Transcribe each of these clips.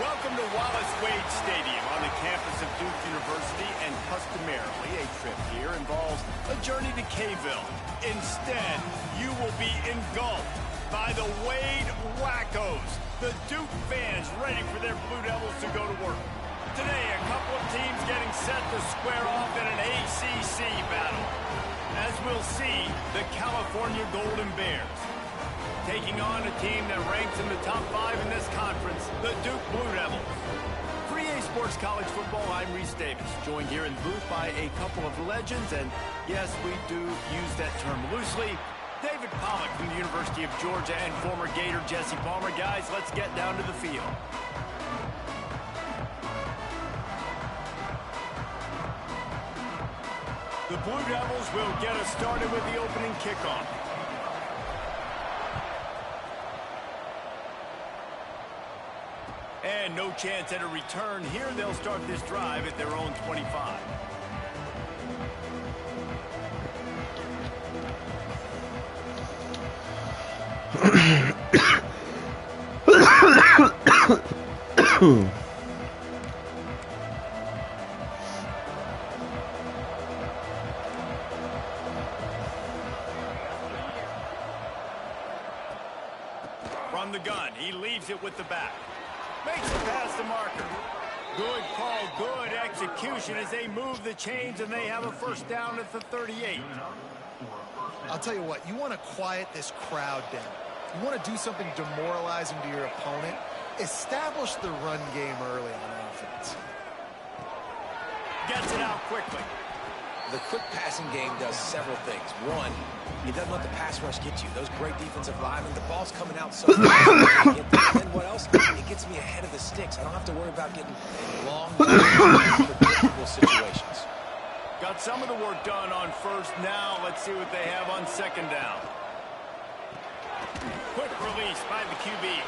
Welcome to Wallace Wade Stadium on the campus of Duke University, and customarily a trip here involves a journey to K-ville. Instead, you will be engulfed by the Wade Wackos, the Duke fans ready for their Blue Devils to go to work. Today, a couple of teams getting set to square off in an ACC battle. As we'll see, the California Golden Bears taking on a team that ranks in the top 5 in this conference, the Duke Blue Devils. For EA Sports College Football, I'm Reese Davis, joined here in the booth by a couple of legends, and yes, we do use that term loosely. David Pollock from the University of Georgia and former Gator Jesse Palmer. Guys, let's get down to the field. The Blue Devils will get us started with the opening kickoff. And no chance at a return here. They'll start this drive at their own 25. From the gun, he leaves it with the back. Makes it past the marker. Good call, good execution as they move the chains, and they have a first down at the 38. I'll tell you what, you want to quiet this crowd down. You want to do something demoralizing to your opponent. Establish the run game early on offense. Gets it out quickly. The quick passing game does several things. One, it doesn't let the pass rush get you. Those great defensive linemen, the ball's coming out so fast. And then what else? It gets me ahead of the sticks. I don't have to worry about getting long, predictable situations. Got some of the work done on first. Now let's see what they have on second down. Quick release by the QB.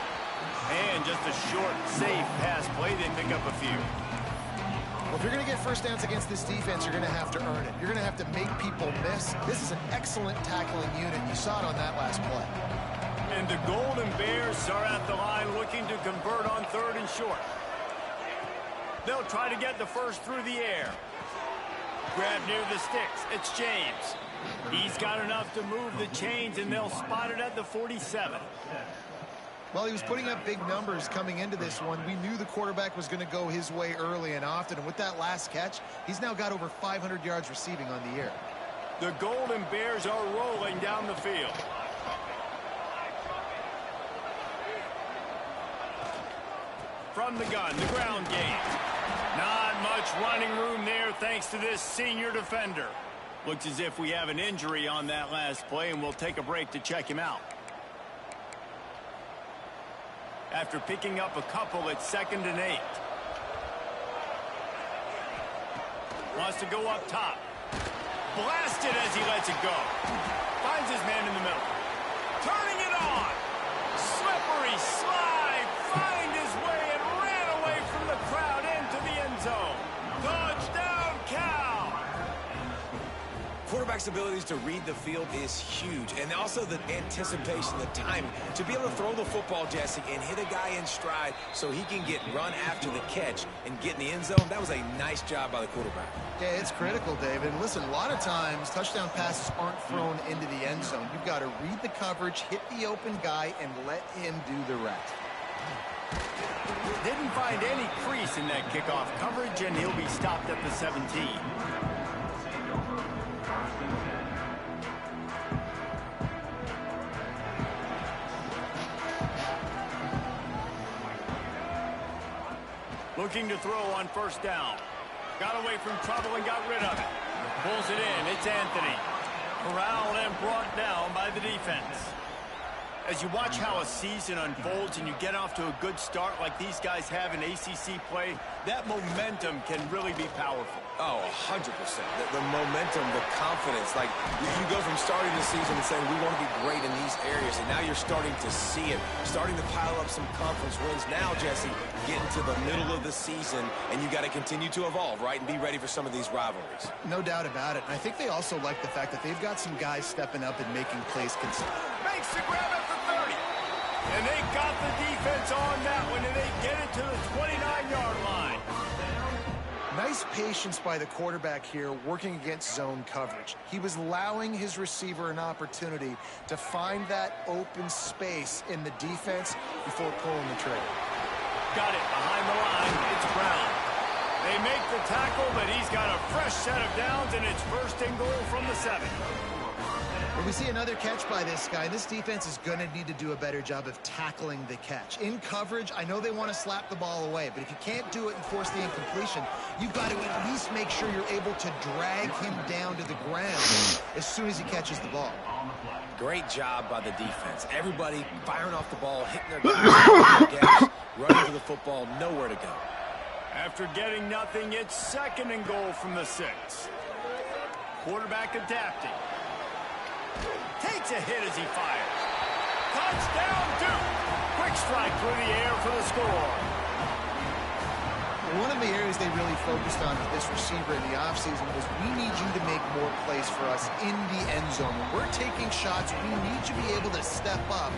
And just a short, safe pass play. They pick up a few. Well, if you're going to get first downs against this defense, you're going to have to earn it. You're going to have to make people miss. This is an excellent tackling unit. You saw it on that last play. And the Golden Bears are at the line looking to convert on third and short. They'll try to get the first through the air. Grab near the sticks. It's James. He's got enough to move the chains, and they'll spot it at the 47. Well, he was putting up big numbers coming into this one. We knew the quarterback was going to go his way early and often. And with that last catch, he's now got over 500 yards receiving on the year. The Golden Bears are rolling down the field. From the gun, the ground game. Not much running room there thanks to this senior defender. Looks as if we have an injury on that last play, and we'll take a break to check him out. After picking up a couple at 2nd and 8. Wants to go up top. Blasted as he lets it go. Finds his man in the middle. Turning it on. Slippery slide. Find his way and ran away from the crowd into the end zone. Touchdown, Cal. Quarterback's abilities to read the field is huge, and also the anticipation, the timing. To be able to throw the football, Jesse, and hit a guy in stride so he can get run after the catch and get in the end zone, that was a nice job by the quarterback. Yeah, it's critical, David. Listen, a lot of times touchdown passes aren't thrown into the end zone. You've got to read the coverage, hit the open guy, and let him do the rest. Didn't find any crease in that kickoff coverage, and he'll be stopped at the 17. Looking to throw on first down. Got away from trouble and got rid of it. Pulls it in. It's Anthony. Corralled and brought down by the defense. As you watch how a season unfolds and you get off to a good start like these guys have in ACC play, that momentum can really be powerful. Oh, 100%. The momentum, the confidence. Like, you go from starting the season and saying, we want to be great in these areas, and now you're starting to see it, starting to pile up some conference wins. Now, Jesse, getting to the middle of the season, and you got to continue to evolve, right, and be ready for some of these rivalries. No doubt about it. And I think they also like the fact that they've got some guys stepping up and making plays consistent. Makes the grab at the 30. And they got the defense on that one, and they get it to the 29-yard line. Nice patience by the quarterback here working against zone coverage. He was allowing his receiver an opportunity to find that open space in the defense before pulling the trigger. Got it behind the line. It's Brown. They make the tackle, but he's got a fresh set of downs, and it's first and goal from the 7. When we see another catch by this guy, this defense is going to need to do a better job of tackling the catch. In coverage, I know they want to slap the ball away, but if you can't do it and force the incompletion, you've got to at least make sure you're able to drag him down to the ground as soon as he catches the ball. Great job by the defense. Everybody firing off the ball, hitting their gaps, running to the football, nowhere to go. After getting nothing, it's second and goal from the 6. Quarterback adapting. Takes a hit as he fires. Touchdown, Duke. Quick strike through the air for the score. One of the areas they really focused on with this receiver in the offseason was we need you to make more plays for us in the end zone. When we're taking shots, we need you to be able to step up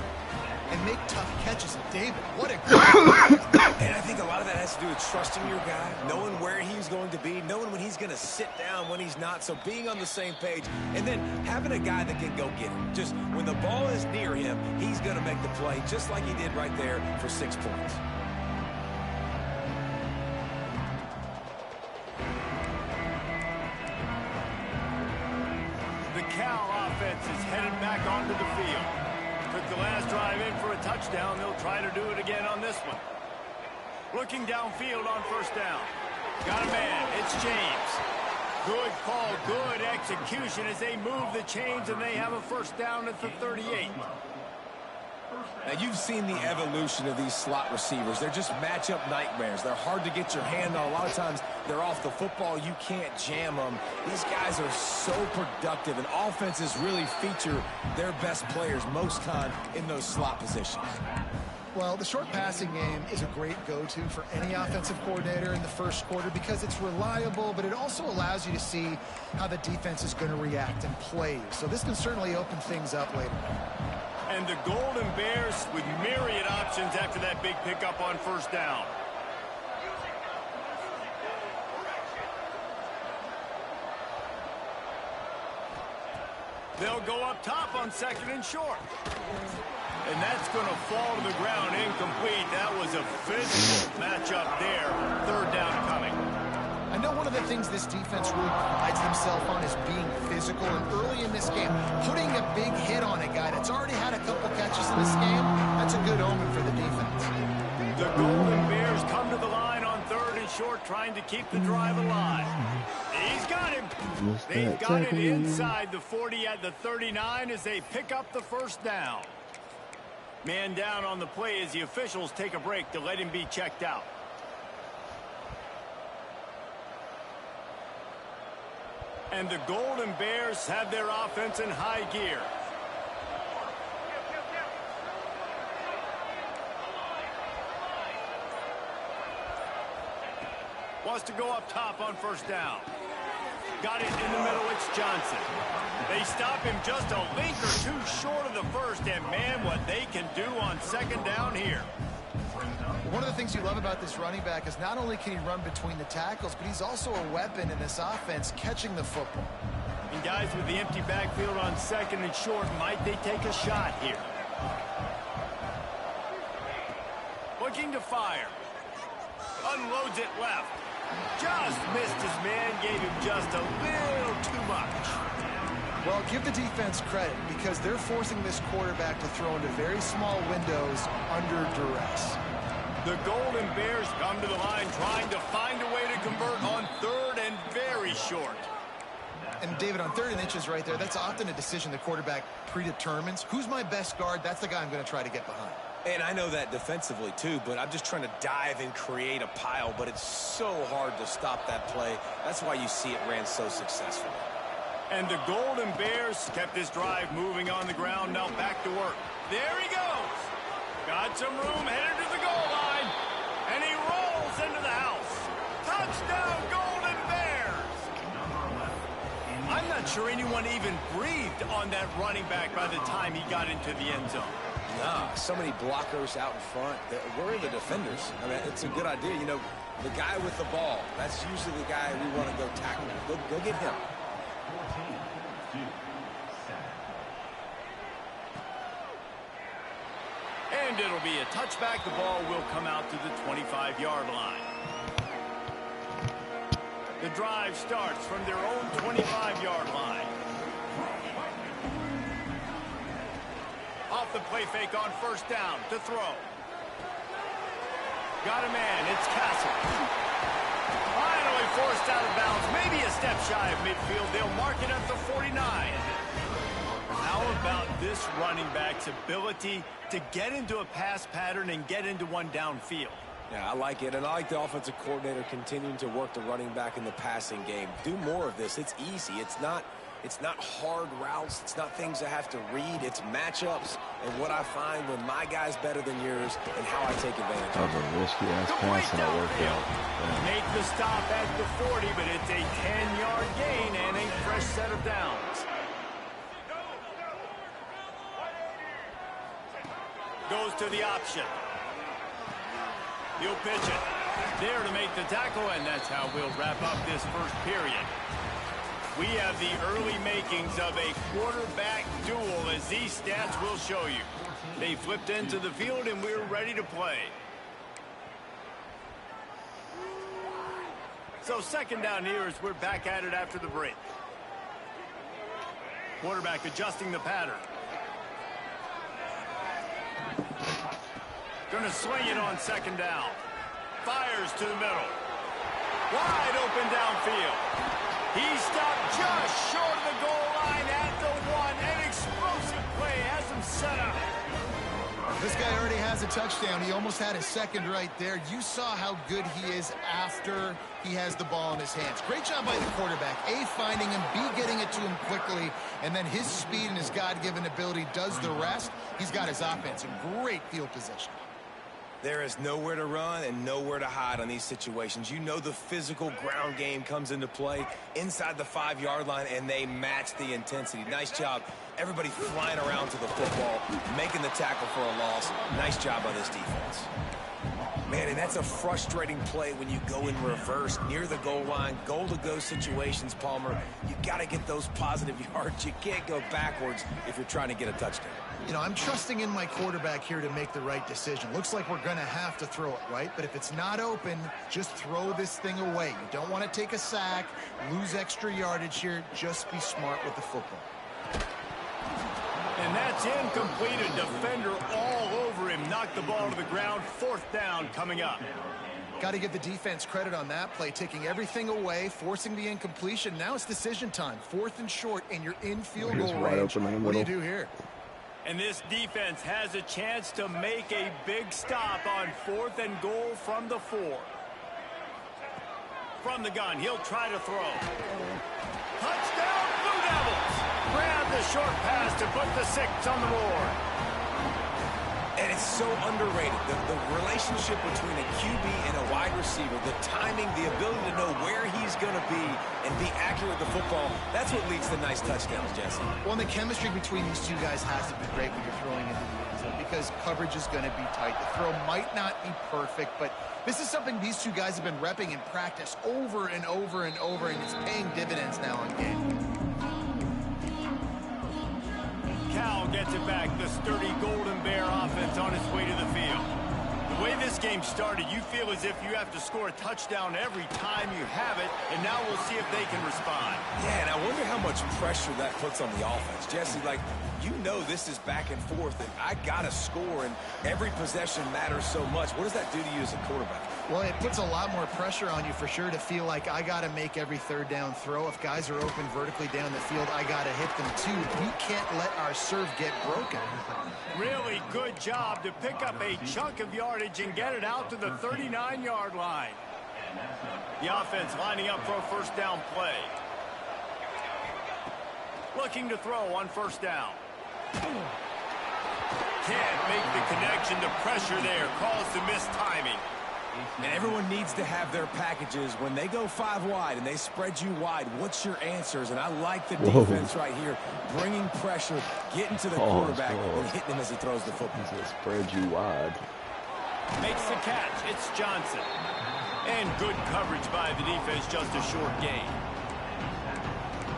and make tough catches. And David, what a great And I think a lot of that has to do with trusting your guy, knowing where he's going to be, knowing when he's going to sit down, when he's not, so being on the same page, and then having a guy that can go get him. Just when the ball is near him, he's going to make the play, just like he did right there for 6 points. The Cal offense is headed back onto the field. Took the last drive in for a touchdown. They'll try to do it again on this one. Looking downfield on first down. Got a man. It's James. Good call, good execution as they move the chains, and they have a first down at the 38. Now, you've seen the evolution of these slot receivers. They're just matchup nightmares. They're hard to get your hand on. A lot of times, they're off the football. You can't jam them. These guys are so productive, and offenses really feature their best players most time in those slot positions. Well, the short passing game is a great go-to for any offensive coordinator in the first quarter because it's reliable, but it also allows you to see how the defense is going to react and play. So this can certainly open things up later. And the Golden Bears with myriad options after that big pickup on first down. They'll go up top on second and short. And that's going to fall to the ground incomplete. That was a physical matchup there. Third down coming. I know one of the things this defense really prides themselves on is being physical. And early in this game, putting a big hit on a guy that's already had a couple catches in this game, that's a good omen for the defense. The Golden Bears come to the line on third and short, trying to keep the drive alive. He's got him. They've got it inside the 40 at the 39 as they pick up the first down. Man down on the play as the officials take a break to let him be checked out. And the Golden Bears have their offense in high gear. Wants to go up top on first down. Got it in the middle. It's Johnson. They stop him just a link or two short of the first, and man, what they can do on second down here. One of the things you love about this running back is not only can he run between the tackles, but he's also a weapon in this offense catching the football. And guys with the empty backfield on second and short, might they take a shot here? Looking to fire. Unloads it left. Just missed his man, gave him just a little too much. Well, give the defense credit because they're forcing this quarterback to throw into very small windows under duress. The Golden Bears come to the line trying to find a way to convert on third and very short. And David, on 3rd and inches right there, that's often a decision the quarterback predetermines. Who's my best guard? That's the guy I'm going to try to get behind. And I know that defensively, too, but I'm just trying to dive and create a pile, but it's so hard to stop that play. That's why you see it ran so successfully. And the Golden Bears kept this drive moving on the ground, now back to work. There he goes. Got some room, headed to the goal line, and he rolls into the house. Touchdown, Golden Bears! I'm not sure anyone even breathed on that running back by the time he got into the end zone. Nah, so many blockers out in front. Where are the defenders? I mean, it's a good idea. You know, the guy with the ball, that's usually the guy we want to go tackle. Go get him. And it'll be a touchback. The ball will come out to the 25-yard line. The drive starts from their own 25-yard line. Off the play fake on first down to throw. Got a man. It's Castle. Finally forced out of bounds. Maybe a step shy of midfield. They'll mark it at the 49. How about this running back's ability to get into a pass pattern and get into one downfield? Yeah, I like it, and I like the offensive coordinator continuing to work the running back in the passing game. Do more of this. It's easy. It's not hard routes. It's not things I have to read. It's matchups and what I find when my guy's better than yours and how I take advantage of it. That was a risky-ass pass, and it worked out. Yeah. Make the stop at the 40, but it's a 10-yard gain and a fresh set of downs. Goes to the option. He'll pitch it. There to make the tackle, and that's how we'll wrap up this first period. We have the early makings of a quarterback duel, as these stats will show you. They flipped into the field, and we're ready to play. So second down here as we're back at it after the break. Quarterback adjusting the pattern. Going to swing it on second down. Fires to the middle. Wide open downfield. He stopped just short of the goal line at the 1. An explosive play has him set up. This guy already has a touchdown. He almost had a second right there. You saw how good he is after he has the ball in his hands. Great job by the quarterback. A, finding him. B, getting it to him quickly. And then his speed and his God-given ability does the rest. He's got his offense in great field position. There is nowhere to run and nowhere to hide on these situations. You know the physical ground game comes into play inside the 5-yard line, and they match the intensity. Nice job. Everybody flying around to the football, making the tackle for a loss. Nice job by this defense. Man, and that's a frustrating play when you go in reverse near the goal line, goal-to-go situations, Palmer. You got to get those positive yards. You can't go backwards if you're trying to get a touchdown. You know, I'm trusting in my quarterback here to make the right decision. Looks like we're going to have to throw it, right? But if it's not open, just throw this thing away. You don't want to take a sack, lose extra yardage here. Just be smart with the football. And that's incomplete. A defender all over him. Knocked the ball to the ground. Fourth down coming up. Got to give the defense credit on that play, taking everything away, forcing the incompletion. Now it's decision time. 4th and short, and you're in field goal range. What do you do here? And this defense has a chance to make a big stop on 4th and goal from the 4. From the gun, he'll try to throw. Touchdown, Blue Devils! Grab the short pass to put the 6 on the board. And it's so underrated. The relationship between a QB and a wide receiver, the timing, the ability to know where he's going to be and be accurate with the football, that's what leads to nice touchdowns, Jesse. Well, and the chemistry between these two guys has to be great when you're throwing into the end zone because coverage is going to be tight. The throw might not be perfect, but this is something these two guys have been repping in practice over and over and over, and it's paying dividends now in game. Cal gets it back. The sturdy Golden Bear offense on its way to the field. The way this game started, you feel as if you have to score a touchdown every time you have it, and now we'll see if they can respond. Yeah, and I wonder how much pressure that puts on the offense. Jesse, like, you know this is back and forth, and I got to score, and every possession matters so much. What does that do to you as a quarterback? Well, it puts a lot more pressure on you for sure to feel like I got to make every third down throw. If guys are open vertically down the field, I got to hit them too. We can't let our serve get broken. Really good job to pick up a chunk of yardage and get it out to the 39-yard line. The offense lining up for a first down play. Looking to throw on first down. Can't make the connection. The pressure there caused the missed timing. And everyone needs to have their packages. When they go 5 wide and they spread you wide, what's your answers? And I like the defense right here, bringing pressure, getting to the quarterback, and hitting him as he throws the football. He said spread you wide. Makes the catch. It's Johnson. And good coverage by the defense, just a short gain.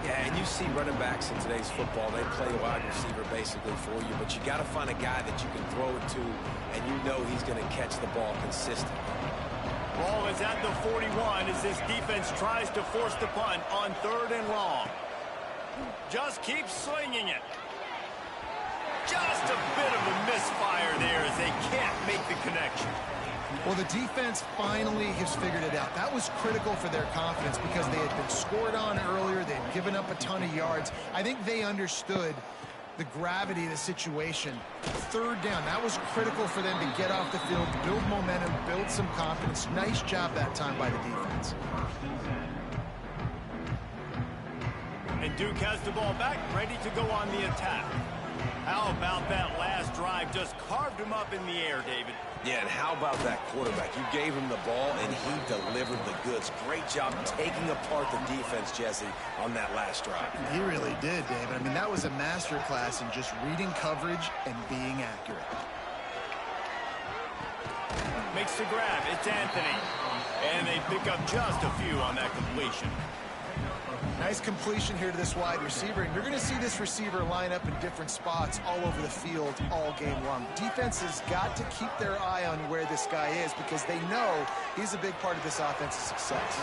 Yeah, and you see running backs in today's football, they play wide receiver basically for you, but you got to find a guy that you can throw it to, and you know he's going to catch the ball consistently. Ball is at the 41 as this defense tries to force the punt on 3rd and long. Just keep slinging it. Just a bit of a misfire there as they can't make the connection. Well, the defense finally has figured it out. That was critical for their confidence because they had been scored on earlier. They had given up a ton of yards. I think they understood the gravity of the situation. 3rd down, that was critical for them to get off the field, build momentum, build some confidence. Nice job that time by the defense. And Duke has the ball back, ready to go on the attack. How about that last drive? Just carved him up in the air, David. Yeah, and how about that quarterback? You gave him the ball, and he delivered the goods. Great job taking apart the defense, Jesse, on that last drive. He really did, David. I mean, that was a masterclass in just reading coverage and being accurate. Makes the grab. It's Anthony. And they pick up just a few on that completion. Nice completion here to this wide receiver, and you're going to see this receiver line up in different spots all over the field all game long. Defense has got to keep their eye on where this guy is because they know he's a big part of this offense's success.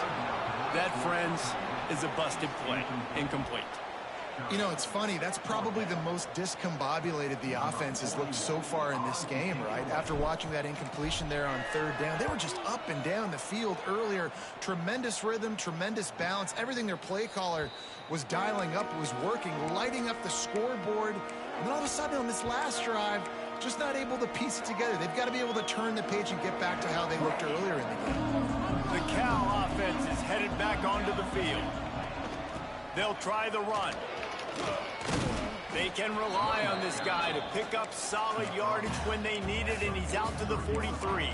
That, friends, is a busted play. Incomplete. You know, it's funny. That's probably the most discombobulated the offense has looked so far in this game, right? After watching that incompletion there on 3rd down, they were just up and down the field earlier. Tremendous rhythm, tremendous balance. Everything their play caller was dialing up was working, lighting up the scoreboard. And then all of a sudden on this last drive, just not able to piece it together. They've got to be able to turn the page and get back to how they looked earlier in the game. The Cal offense is headed back onto the field. They'll try the run. They can rely on this guy to pick up solid yardage when they need it, and he's out to the 43.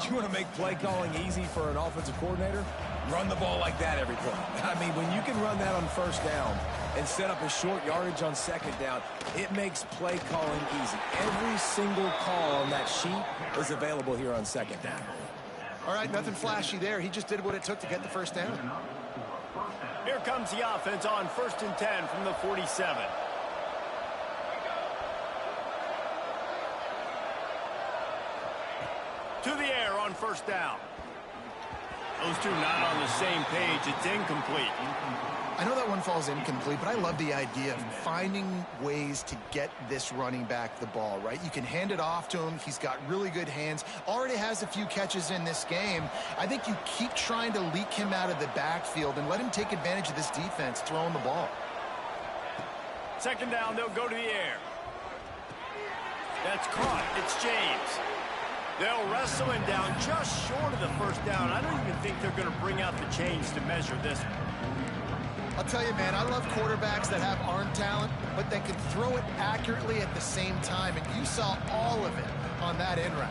You want to make play calling easy for an offensive coordinator? Run the ball like that every play. I mean, when you can run that on 1st down and set up a short yardage on 2nd down, it makes play calling easy. Every single call on that sheet is available here on 2nd down. All right, nothing flashy there. He just did what it took to get the 1st down. Here comes the offense on 1st and 10 from the 47. To the air on 1st down. Those two not on the same page. It's incomplete. I know that one falls incomplete, but I love the idea of finding ways to get this running back the ball, right? You can hand it off to him. He's got really good hands. Already has a few catches in this game. I think you keep trying to leak him out of the backfield and let him take advantage of this defense throwing the ball. 2nd down, they'll go to the air. That's caught. It's James. They'll wrestle him down just short of the 1st down. I don't even think they're going to bring out the chains to measure this one. I'll tell you, man, I love quarterbacks that have arm talent, but they can throw it accurately at the same time, and you saw all of it on that end route.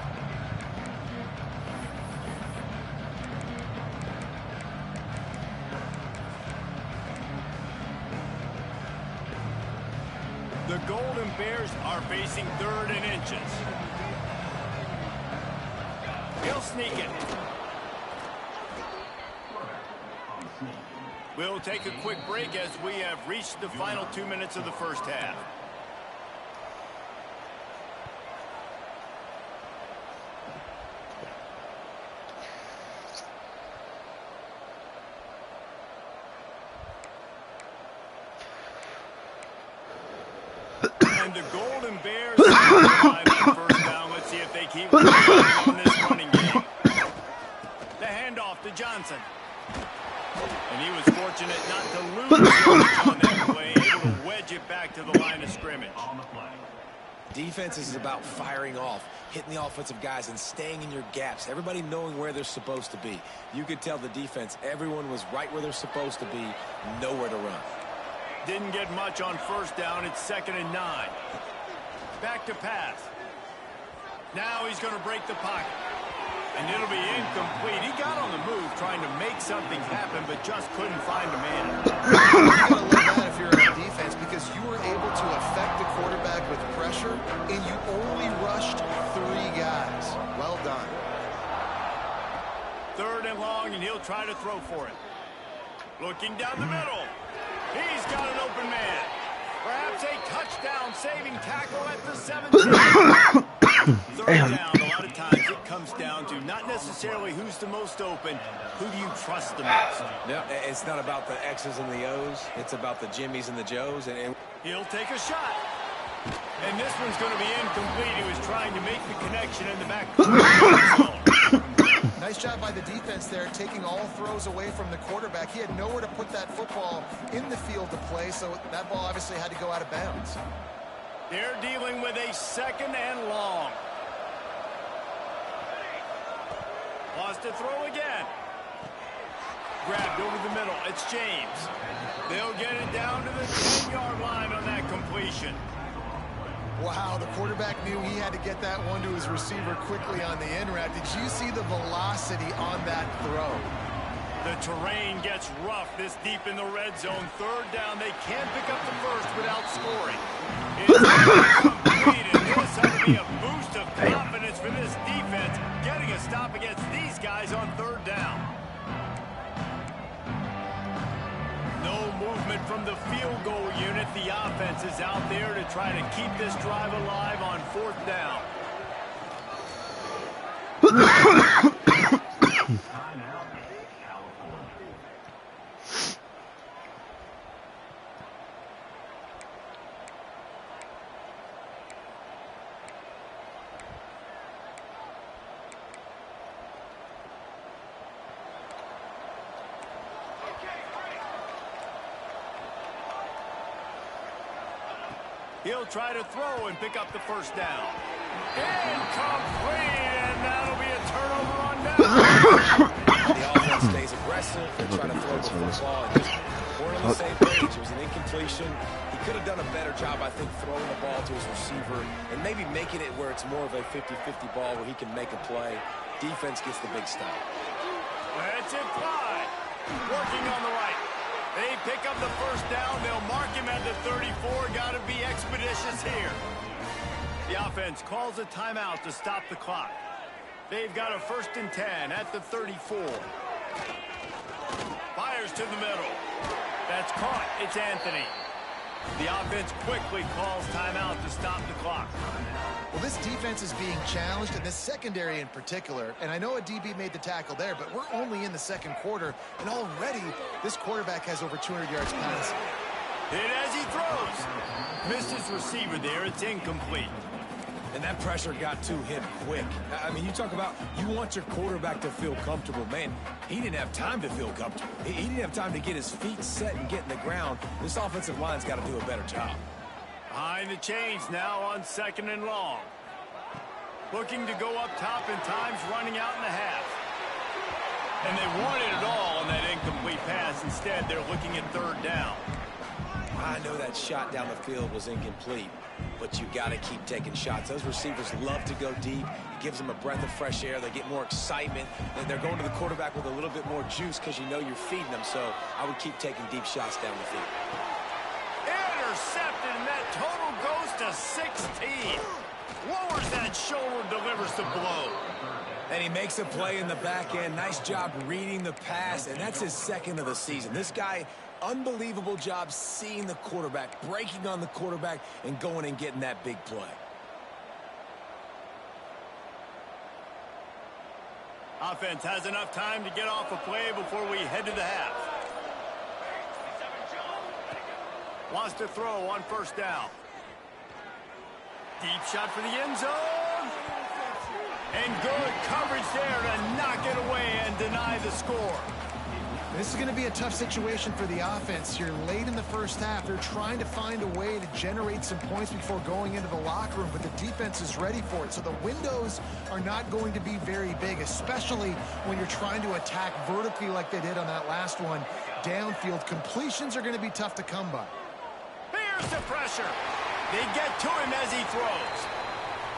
The Golden Bears are facing 3rd and inches. He'll sneak it. We'll take a quick break as we have reached the final 2 minutes of the 1st half. And the Golden Bears on 1st down. Let's see if they keep on this running game. The handoff to Johnson. And he was fortunate not to lose on that play, able to wedge it back to the line of scrimmage. Defense is about firing off, hitting the offensive guys, and staying in your gaps. Everybody knowing where they're supposed to be. You could tell the defense, everyone was right where they're supposed to be, nowhere to run. Didn't get much on 1st down. It's 2nd and 9. Back to pass. Now he's going to break the pocket. And it'll be incomplete. He got on the move trying to make something happen, but just couldn't find a man. You gotta love that if you're on defense, because you were able to affect the quarterback with pressure, and you only rushed 3 guys. Well done. 3rd and long, and he'll try to throw for it. Looking down the middle. He's got an open man. Perhaps a touchdown-saving tackle at the 17. 3rd down, a lot of times it comes down to not necessarily who's the most open, who do you trust the most? Yeah, it's not about the X's and the O's. It's about the Jimmys and the Joes. And he'll take a shot. And this one's going to be incomplete. He was trying to make the connection in the back. Nice job by the defense there, taking all throws away from the quarterback. He had nowhere to put that football in the field to play, so that ball obviously had to go out of bounds. They're dealing with a 2nd and long. Lost to throw again. Grabbed over the middle. It's James. They'll get it down to the 10-yard line on that completion. Wow, the quarterback knew he had to get that one to his receiver quickly on the in route. Did you see the velocity on that throw? The terrain gets rough this deep in the red zone. 3rd down, they can't pick up the first without scoring. It's completed. This ought to be a boost of confidence for this defense, getting a stop against these guys on 3rd down. No movement from the field goal unit. The offense is out there to try to keep this drive alive on 4th down. He'll try to throw and pick up the 1st down. Incomplete, and that'll be a turnover on down. the offense stays aggressive. They're trying to throw the football. And just weren't on the same page. It was an incompletion. He could have done a better job, I think, throwing the ball to his receiver and maybe making it where it's more of a 50-50 ball where he can make a play. Defense gets the big stop. That's it, fly. Working on the right. They pick up the 1st down. They'll mark him at the 34. Got to be expeditious here. The offense calls a timeout to stop the clock. They've got a 1st and 10 at the 34. Fires to the middle. That's caught. It's Anthony. The offense quickly calls timeout to stop the clock. Well, this defense is being challenged, and this secondary in particular. And I know a DB made the tackle there, but we're only in the 2nd quarter, and already this quarterback has over 200 yards passing. Hit as he throws. Missed his receiver there. It's incomplete. And that pressure got to him quick. I mean, you talk about you want your quarterback to feel comfortable. Man, he didn't have time to feel comfortable. He didn't have time to get his feet set and get in the ground. This offensive line's got to do a better job. Behind the chains now on 2nd and long. Looking to go up top, and time's running out in the half. And they wanted it all on that incomplete pass. Instead, they're looking at 3rd down. I know that shot down the field was incomplete, but you got to keep taking shots. Those receivers love to go deep. It gives them a breath of fresh air. They get more excitement. And they're going to the quarterback with a little bit more juice because you know you're feeding them. So I would keep taking deep shots down the field. Intercepted, and that total goes to 16. Lowers that shoulder, delivers the blow. And he makes a play in the back end. Nice job reading the pass, and that's his 2nd of the season. This guy, unbelievable job seeing the quarterback, breaking on the quarterback, and going and getting that big play. Offense has enough time to get off a play before we head to the half. Wants to throw on 1st down. Deep shot for the end zone. And good coverage there to knock it away and deny the score. This is going to be a tough situation for the offense here. Late in the 1st half, they're trying to find a way to generate some points before going into the locker room, but the defense is ready for it. So the windows are not going to be very big, especially when you're trying to attack vertically like they did on that last one. Downfield completions are going to be tough to come by. Here's the pressure. They get to him as he throws.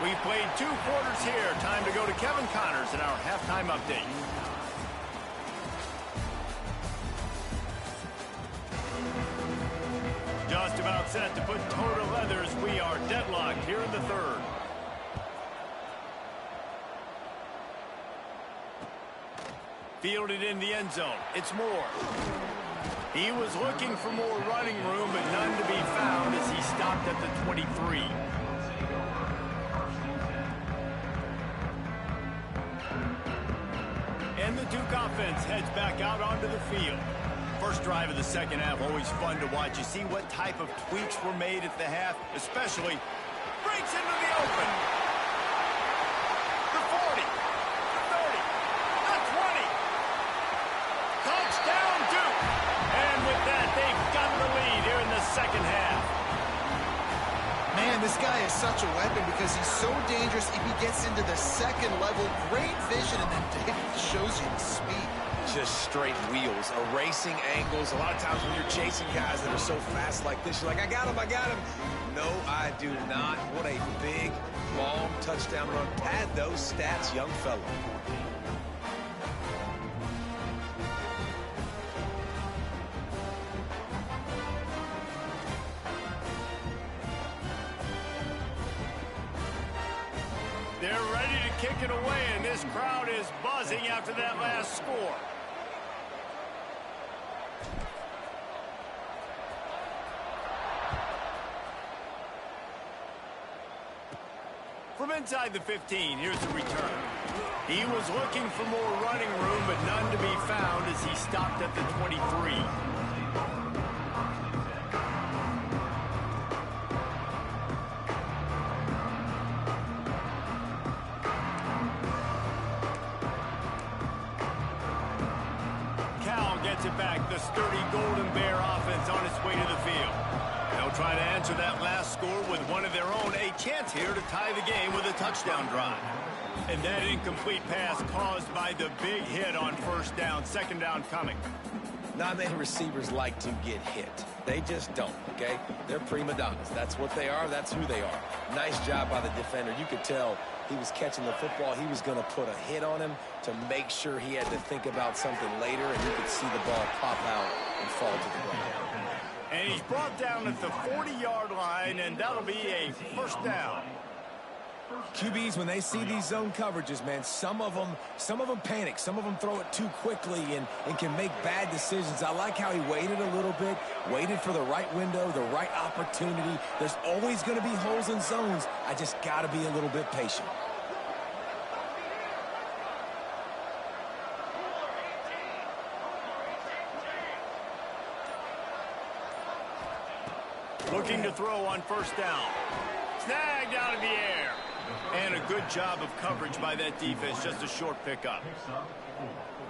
We've played 2 quarters here. Time to go to Kevin Connors in our halftime update. Just about set to put toe to leathers. We are deadlocked here in the third. Fielded in the end zone. It's Moore. He was looking for more running room, but none to be found as he stopped at the 23. And the Duke offense heads back out onto the field. First drive of the second half, always fun to watch. You see what type of tweaks were made at the half, especially breaks into the open. The 40, the 30, the 20. Touchdown, Duke. And with that, they've got the lead here in the second half. Man, this guy is such a weapon because he's so dangerous if he gets into the second level. Great vision, and then David shows you the speed. Just straight wheels, erasing angles. A lot of times when you're chasing guys that are so fast like this, you're like, I got him, I got him. No, I do not. What a big, long touchdown run. Pad those stats, young fella. They're ready to kick it away, and this crowd is buzzing after that last score. From inside the 15, here's the return. He was looking for more running room, but none to be found as he stopped at the 23. Gets it back. The sturdy Golden Bear offense on its way to the field. They'll try to answer that last score with one of their own. A chance here to tie the game with a touchdown drive. And that incomplete pass caused by the big hit on first down. Second down coming. Not many receivers like to get hit. They just don't, okay? They're prima donnas. That's what they are. That's who they are. Nice job by the defender. You could tell he was catching the football. He was going to put a hit on him to make sure he had to think about something later, and you could see the ball pop out and fall to the ground. And he's brought down at the 40-yard line, and that'll be a first down. QBs, when they see these zone coverages, man, some of them panic. Some of them throw it too quickly and can make bad decisions. I like how he waited a little bit, waited for the right window, the right opportunity. There's always going to be holes in zones. I just got to be a little bit patient. Looking to throw on first down. Snagged out of the air. And a good job of coverage by that defense. Just a short pickup.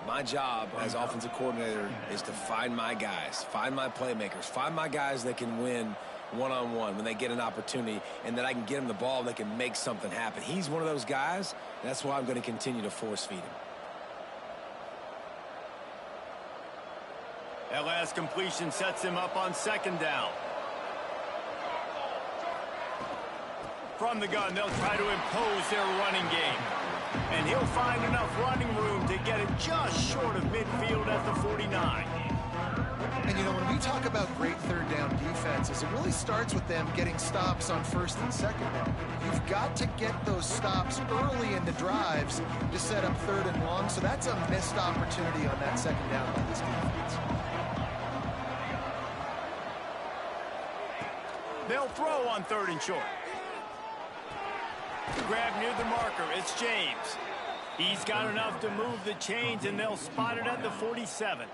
My job as offensive coordinator is to find my guys, find my playmakers, find my guys that can win one-on-one when they get an opportunity, and that I can get them the ball, they can make something happen. He's one of those guys. That's why I'm going to continue to force feed him. That last completion sets him up on second down. From the gun, they'll try to impose their running game. And he'll find enough running room to get it just short of midfield at the 49. And, you know, when we talk about great third down defenses, it really starts with them getting stops on first and second down. You've got to get those stops early in the drives to set up third and long, so that's a missed opportunity on that second down by this defense. They'll throw on third and short. Grab near the marker. It's James. He's got enough to move the chains, and they'll spot it at the 47.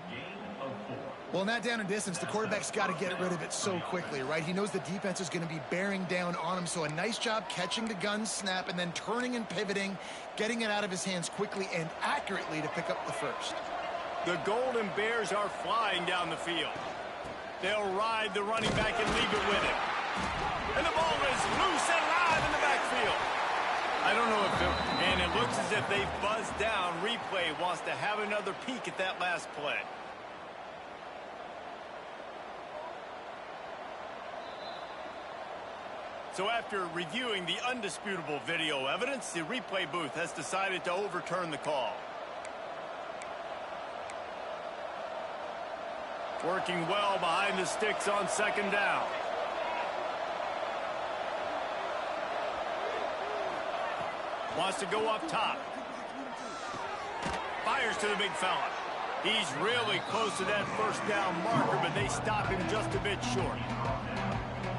Well, in that down and distance, the quarterback's got to get rid of it so quickly, right? He knows the defense is going to be bearing down on him, so a nice job catching the gun snap and then turning and pivoting, getting it out of his hands quickly and accurately to pick up the first. The Golden Bears are flying down the field. They'll ride the running back and leave it with him. And the ball is loose and live in the backfield. I don't know if and it looks as if they've buzzed down. Replay wants to have another peek at that last play. So after reviewing the undisputable video evidence, the replay booth has decided to overturn the call. Working well behind the sticks on second down. Wants to go up top. Fires to the big fella. He's really close to that first down marker, but they stop him just a bit short.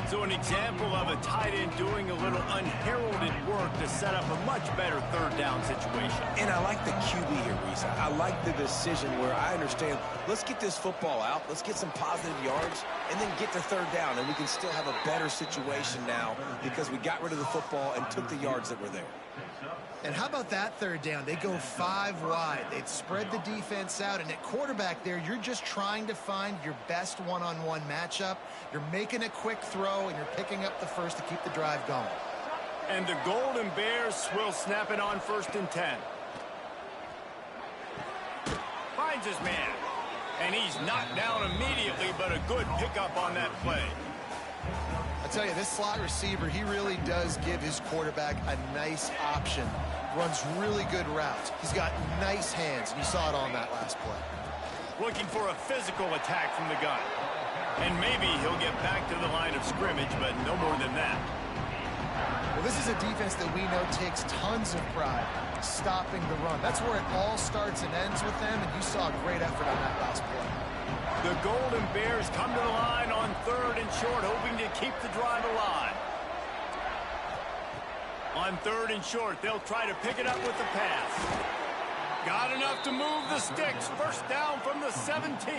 So an example of a tight end doing a little unheralded work to set up a much better third down situation. And I like the QB here, Reese. I like the decision where I understand, let's get this football out, let's get some positive yards, and then get to third down, and we can still have a better situation now because we got rid of the football and took the yards that were there. And how about that third down? They go 5 wide. They've spread the defense out, and at quarterback there, you're just trying to find your best one-on-one matchup. You're making a quick throw, and you're picking up the first to keep the drive going. And the Golden Bears will snap it on 1st and 10. Finds his man. And he's knocked down immediately, but a good pickup on that play. I tell you, this slot receiver, he really does give his quarterback a nice option. Runs really good routes. He's got nice hands, and you saw it on that last play. Looking for a physical attack from the gun. And maybe he'll get back to the line of scrimmage, but no more than that. Well, this is a defense that we know takes tons of pride stopping the run. That's where it all starts and ends with them, and you saw a great effort on that last play. The Golden Bears come to the line on 3rd and short, hoping to keep the drive alive. On 3rd and short, they'll try to pick it up with the pass. Got enough to move the sticks. First down from the 17.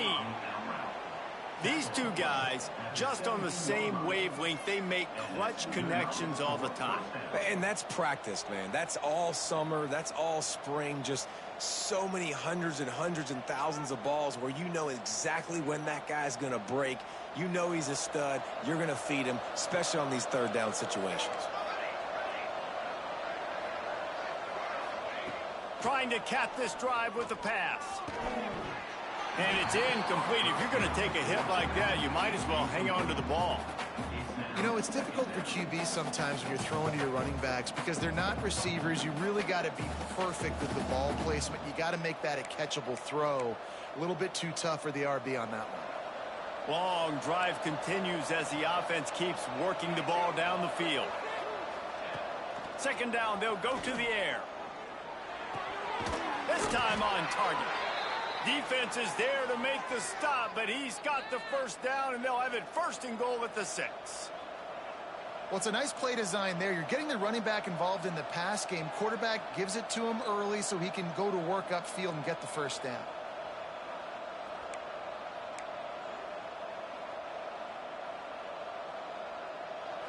These two guys, just on the same wavelength, they make clutch connections all the time. And that's practice, man. That's all summer. That's all spring. Just so many hundreds and hundreds and thousands of balls where you know exactly when that guy's going to break. You know he's a stud. You're going to feed him, especially on these third down situations. Trying to cap this drive with the pass. And it's incomplete. If you're going to take a hit like that, you might as well hang on to the ball. You know, it's difficult for QB sometimes when you're throwing to your running backs because they're not receivers. You really got to be perfect with the ball placement. You got to make that a catchable throw. A little bit too tough for the RB on that one. Long drive continues as the offense keeps working the ball down the field. Second down, they'll go to the air. This time on target. Defense is there to make the stop, but he's got the first down, and they'll have it 1st and goal at the 6. Well, it's a nice play design there. You're getting the running back involved in the pass game. Quarterback gives it to him early so he can go to work upfield and get the first down.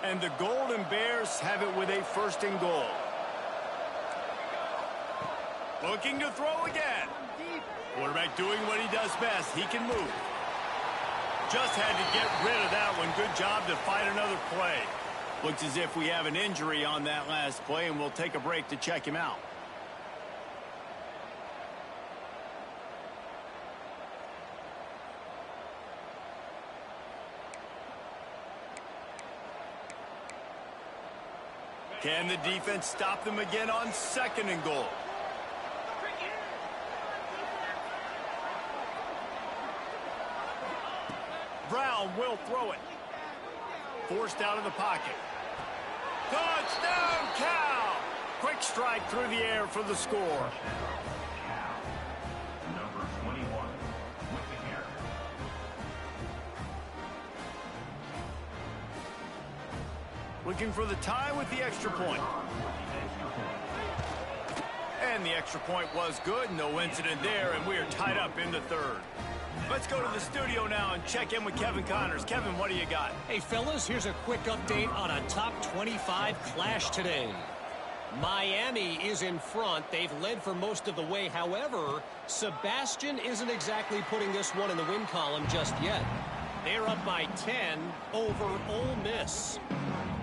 And the Golden Bears have it with a 1st and goal. Looking to throw again. Quarterback doing what he does best. He can move. Just had to get rid of that one. Good job to fight another play. Looks as if we have an injury on that last play, and we'll take a break to check him out. Can the defense stop them again on 2nd and goal? Brown will throw it. Forced out of the pocket. Touchdown, Cal! Quick strike through the air for the score. Number 21 with the carry. Looking for the tie with the extra point. And the extra point was good. No incident there, and we are tied up in the 3rd. Let's go to the studio now and check in with Kevin Connors. Kevin, what do you got? Hey, fellas, here's a quick update on a top 25 clash today. Miami is in front. They've led for most of the way. However, Sebastian isn't exactly putting this one in the win column just yet. They're up by 10 over Ole Miss.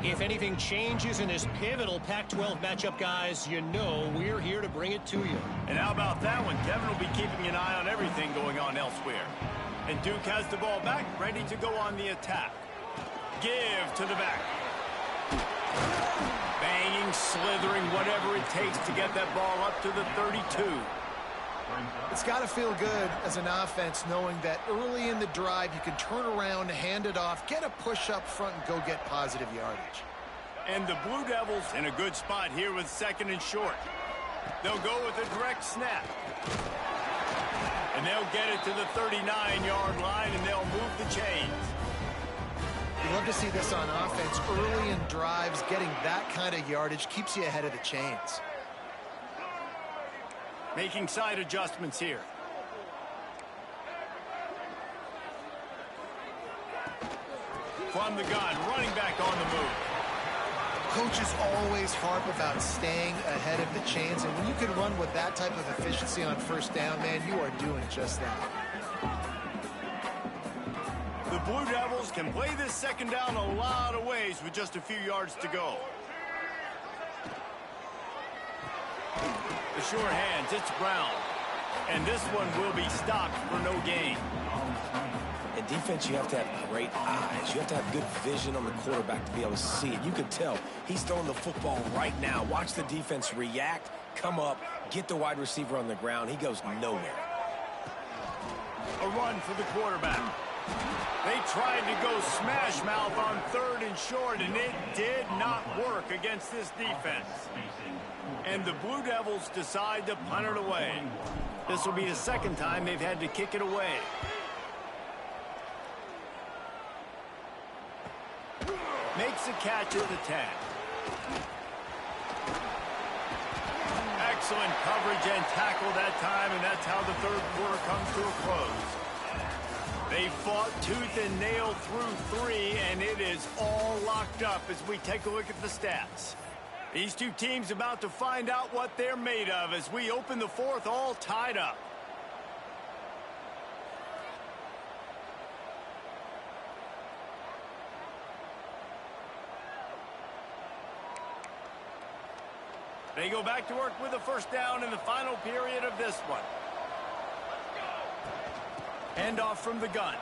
If anything changes in this pivotal Pac-12 matchup, guys, you know we're here to bring it to you. And how about that one? Kevin will be keeping an eye on everything going on elsewhere. And Duke has the ball back, ready to go on the attack. Give to the back. Banging, slithering, whatever it takes to get that ball up to the 32. It's got to feel good as an offense knowing that early in the drive you can turn around, hand it off, get a push up front, and go get positive yardage. And the Blue Devils in a good spot here with 2nd and short. They'll go with a direct snap. And they'll get it to the 39-yard line, and they'll move the chains. You love to see this on offense. Early in drives, getting that kind of yardage keeps you ahead of the chains. Making side adjustments here. From the gun, running back on the move. Coaches always harp about staying ahead of the chains, and when you can run with that type of efficiency on 1st down, man, you are doing just that. The Blue Devils can play this 2nd down a lot of ways with just a few yards to go. The sure hands, it's Brown. And this one will be stopped for no gain. In defense, you have to have great eyes. You have to have good vision on the quarterback to be able to see it. You could tell he's throwing the football right now. Watch the defense react, come up, get the wide receiver on the ground. He goes nowhere. A run for the quarterback. They tried to go smash mouth on 3rd and short, and it did not work against this defense. And the Blue Devils decide to punt it away. This will be the 2nd time they've had to kick it away. Makes a catch at the 10. Excellent coverage and tackle that time, and that's how the 3rd quarter comes to a close. They fought tooth and nail through 3, and it is all locked up as we take a look at the stats. These two teams about to find out what they're made of as we open the 4th all tied up. They go back to work with a 1st down in the final period of this one. Handoff from the gun.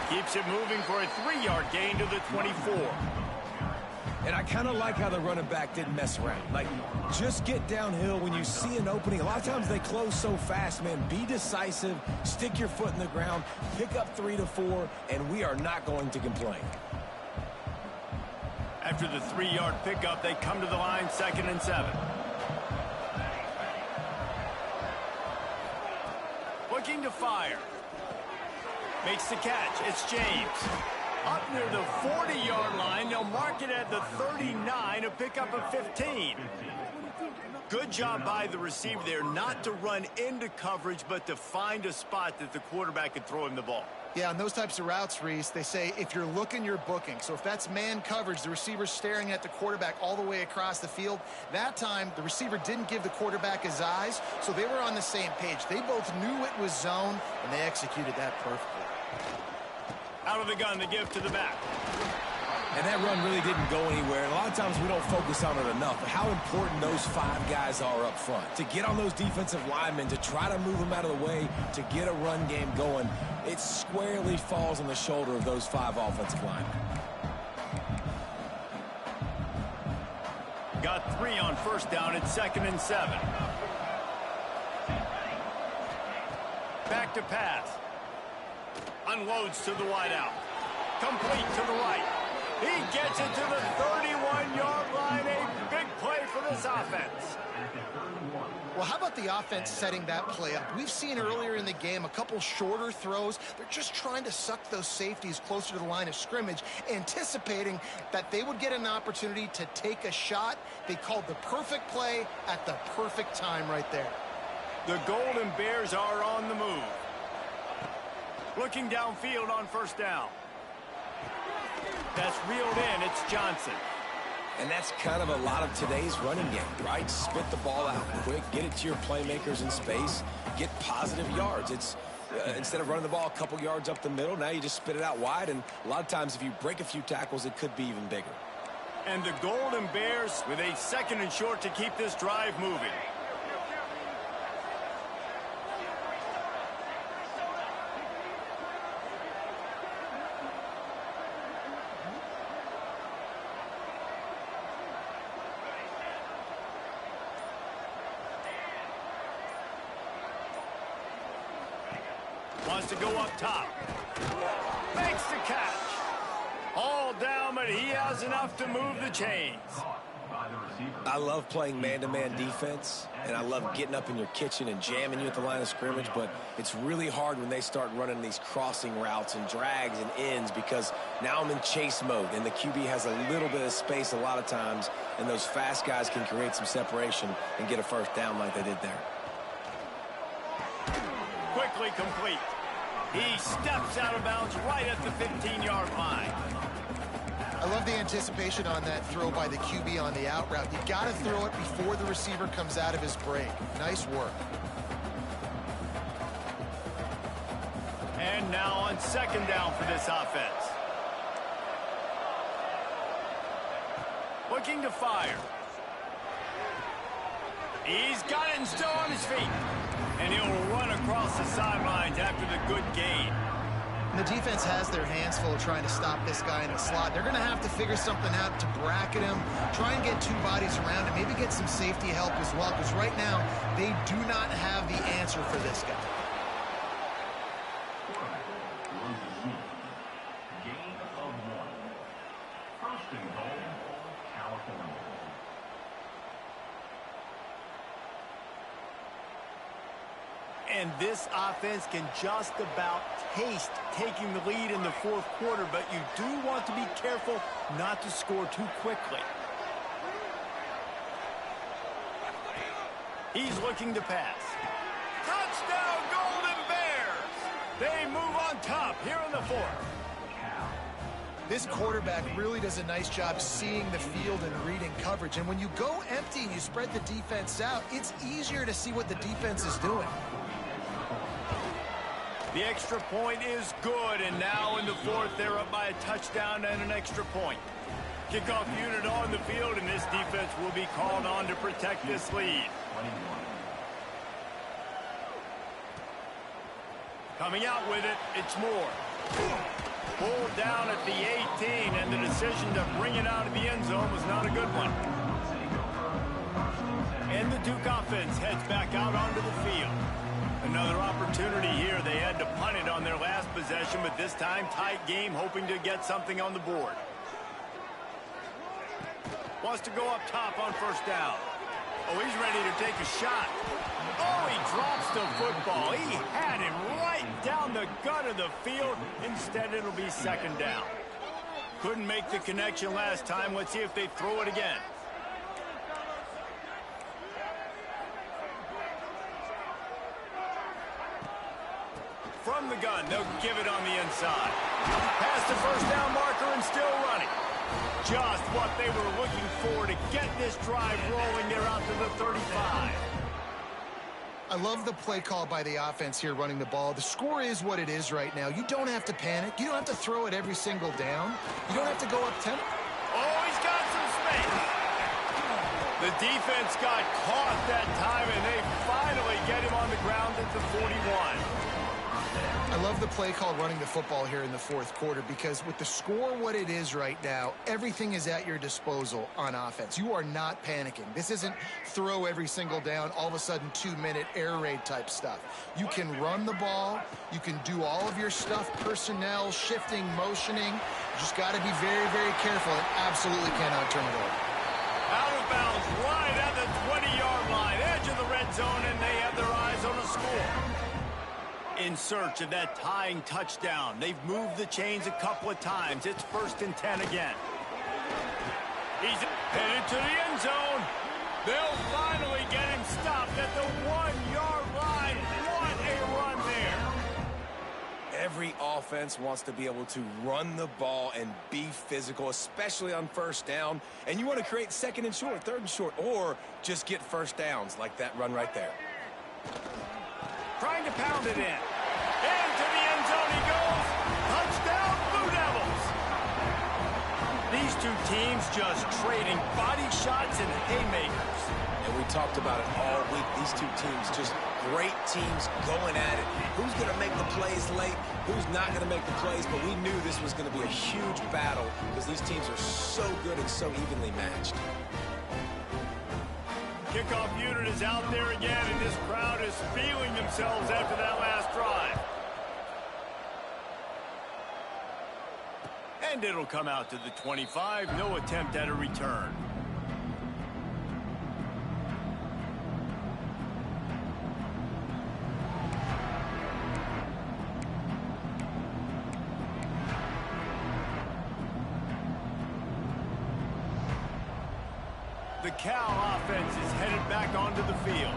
Keeps it moving for a 3-yard gain to the 24. And I kind of like how the running back didn't mess around. Like, just get downhill when you see an opening. A lot of times they close so fast, man. Be decisive, stick your foot in the ground, pick up 3 to 4, and we are not going to complain. After the 3-yard pickup, they come to the line, 2nd and 7. Looking to fire. Makes the catch. It's James. Up near the 40-yard line. They'll mark it at the 39, a pickup of 15. Good job by the receiver there not to run into coverage, but to find a spot that the quarterback can throw him the ball. Yeah, on those types of routes, Reese, they say if you're looking, you're booking. So if that's man coverage, the receiver's staring at the quarterback all the way across the field. That time, the receiver didn't give the quarterback his eyes, so they were on the same page. They both knew it was zone, and they executed that perfectly. Out of the gun, the give to the back. And that run really didn't go anywhere. And a lot of times we don't focus on it enough. But how important those 5 guys are up front. To get on those defensive linemen, to try to move them out of the way, to get a run game going, it squarely falls on the shoulder of those 5 offensive linemen. Got 3 on 1st down at 2nd and 7. Back to pass. Unloads to the wideout. Complete to the right. He gets it to the 31-yard line. A big play for this offense. Well, how about the offense setting that play up? We've seen earlier in the game a couple shorter throws. They're just trying to suck those safeties closer to the line of scrimmage, anticipating that they would get an opportunity to take a shot. They called the perfect play at the perfect time right there. The Golden Bears are on the move. Looking downfield on 1st down. That's reeled in. It's Johnson. And that's kind of a lot of today's running game, right? Spit the ball out quick, get it to your playmakers in space, get positive yards. It's instead of running the ball a couple yards up the middle, now you just spit it out wide. And a lot of times if you break a few tackles, it could be even bigger. And the Golden Bears with a 2nd and short to keep this drive moving. to go up top. Makes the catch. All down, but he has enough to move the chains. I love playing man-to-man defense, and I love getting up in your kitchen and jamming you at the line of scrimmage, but it's really hard when they start running these crossing routes and drags and ends because now I'm in chase mode, and the QB has a little bit of space a lot of times, and those fast guys can create some separation and get a first down like they did there. Quickly complete. He steps out of bounds right at the 15-yard line. I love the anticipation on that throw by the QB on the out route. You got to throw it before the receiver comes out of his break. Nice work. And now on second down for this offense. Looking to fire. He's got it and still on his feet. And he'll run across the sidelines after the good gain. The defense has their hands full trying to stop this guy in the slot. They're going to have to figure something out to bracket him, try and get two bodies around him, maybe get some safety help as well, because right now they do not have the answer for this guy. Gain of 1. First and goal, California. And this offense can just about taste taking the lead in the fourth quarter, but you do want to be careful not to score too quickly. He's looking to pass. Touchdown, Golden Bears! They move on top here in the fourth. This quarterback really does a nice job seeing the field and reading coverage. And when you go empty and you spread the defense out, it's easier to see what the defense is doing. The extra point is good, and now in the fourth, they're up by a touchdown and an extra point. Kickoff unit on the field, and this defense will be called on to protect this lead. Coming out with it, it's Moore. Pulled down at the 18, and the decision to bring it out of the end zone was not a good one. And the Duke offense heads back out onto the field. Another opportunity here. They had to punt it on their last possession, but this time tight game, hoping to get something on the board. Wants to go up top on first down. Oh, he's ready to take a shot. Oh, he drops the football. He had him right down the gut of the field. Instead, it'll be second down. Couldn't make the connection last time. Let's see if they throw it again. From the gun, they'll give it on the inside. Past the first down marker and still running. Just what they were looking for to get this drive rolling. They're out to the 35. I love the play call by the offense here running the ball. The score is what it is right now. You don't have to panic. You don't have to throw it every single down. You don't have to go up 10. Oh, he's got some space. The defense got caught that time, and they finally get him on the ground at the 41. I love the play call running the football here in the fourth quarter because with the score what it is right now, everything is at your disposal on offense. You are not panicking. This isn't throw every single down, all of a sudden 2-minute air raid type stuff. You can run the ball. You can do all of your stuff, personnel, shifting, motioning. You just got to be very, very careful and absolutely cannot turn it over. Out of bounds right at the 20-yard line, edge of the red zone, and they have their eyes on a score. In search of that tying touchdown. They've moved the chains a couple of times. It's 1st and 10 again. He's headed to the end zone. They'll finally get him stopped at the 1-yard line. What a run there. Every offense wants to be able to run the ball and be physical, especially on first down. And you want to create second and short, third and short, or just get first downs like that run right there. Trying to pound it in. Into the end zone he goes. Touchdown, Blue Devils. These two teams just trading body shots and haymakers. And we talked about it all week. These two teams, just great teams going at it. Who's going to make the plays late? Who's not going to make the plays? But we knew this was going to be a huge battle because these teams are so good and so evenly matched. Kickoff unit is out there again, and this crowd is feeling themselves after that last drive. And it'll come out to the 25. No attempt at a return. The Cal offense is headed back onto the field.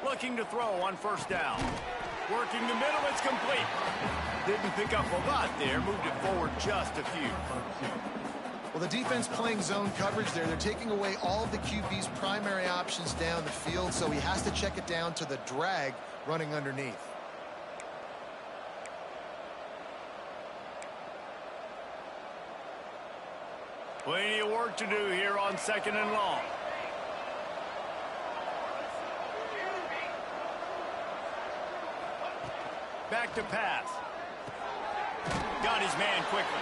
Looking to throw on first down. Working the middle, it's complete. Didn't pick up a lot there, moved it forward just a few. Well, the defense playing zone coverage there. They're taking away all of the QB's primary options down the field, so he has to check it down to the drag running underneath. Plenty of work to do here on 2nd and long. Back to pass. Got his man quickly.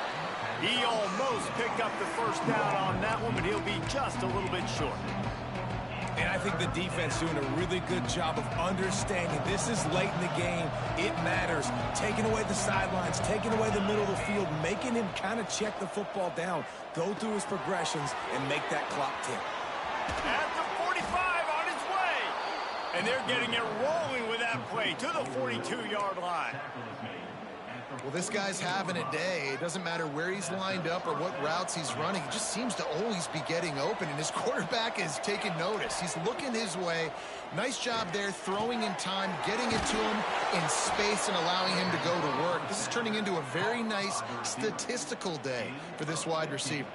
He almost picked up the first down on that one, but he'll be just a little bit short. And I think the defense doing a really good job of understanding this is late in the game. It matters. Taking away the sidelines, taking away the middle of the field, making him kind of check the football down, go through his progressions, and make that clock tick. At the 45 on his way. And they're getting it rolling with that play to the 42-yard line. Well, this guy's having a day. It doesn't matter where he's lined up or what routes he's running. He just seems to always be getting open, and his quarterback is taking notice. He's looking his way. Nice job there, throwing in time, getting it to him in space and allowing him to go to work. This is turning into a very nice statistical day for this wide receiver.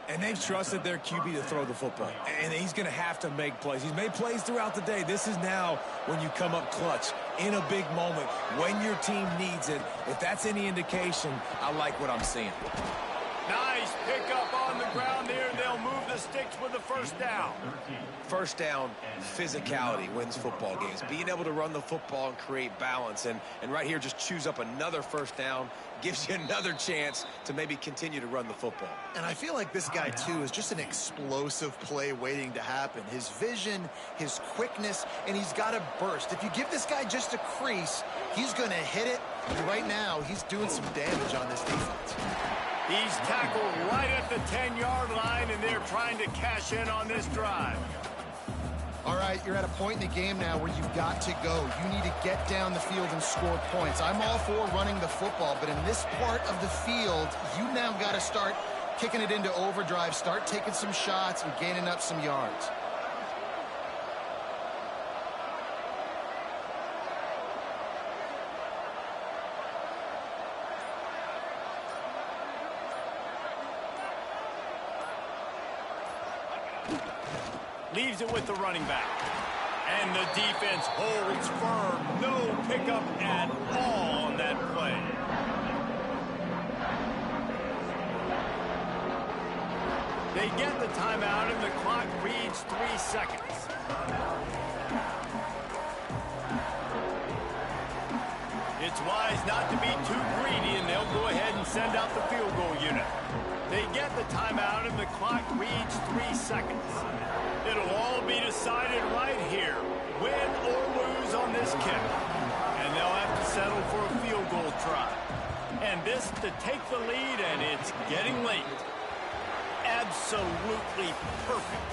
And they've trusted their QB to throw the football. And he's going to have to make plays. He's made plays throughout the day. This is now when you come up clutch in a big moment when your team needs it. If that's any indication, I like what I'm seeing. Nice pickup on the ground there. They'll move the sticks with the first down. First down, physicality wins football games. Being able to run the football and create balance. And right here, just choose up another first down. Gives you another chance to maybe continue to run the football. And I feel like this guy, too, is just an explosive play waiting to happen. His vision, his quickness, and he's got a burst. If you give this guy just a crease, he's going to hit it. And right now, he's doing some damage on this defense. He's tackled right at the 10-yard line, and they're trying to cash in on this drive. All right, you're at a point in the game now where you've got to go. You need to get down the field and score points. I'm all for running the football, but in this part of the field, you now got to start kicking it into overdrive, start taking some shots and gaining up some yards. Leaves it with the running back. And the defense holds firm. No pickup at all on that play. They get the timeout and the clock reads 3 seconds. It's wise not to be too greedy, and they'll go ahead and send out the field goal unit. They get the timeout and the clock reads 3 seconds. It'll all be decided right here, win or lose on this kick. And they'll have to settle for a field goal try. And this to take the lead, and it's getting late. Absolutely perfect.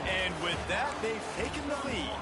And with that, they've taken the lead.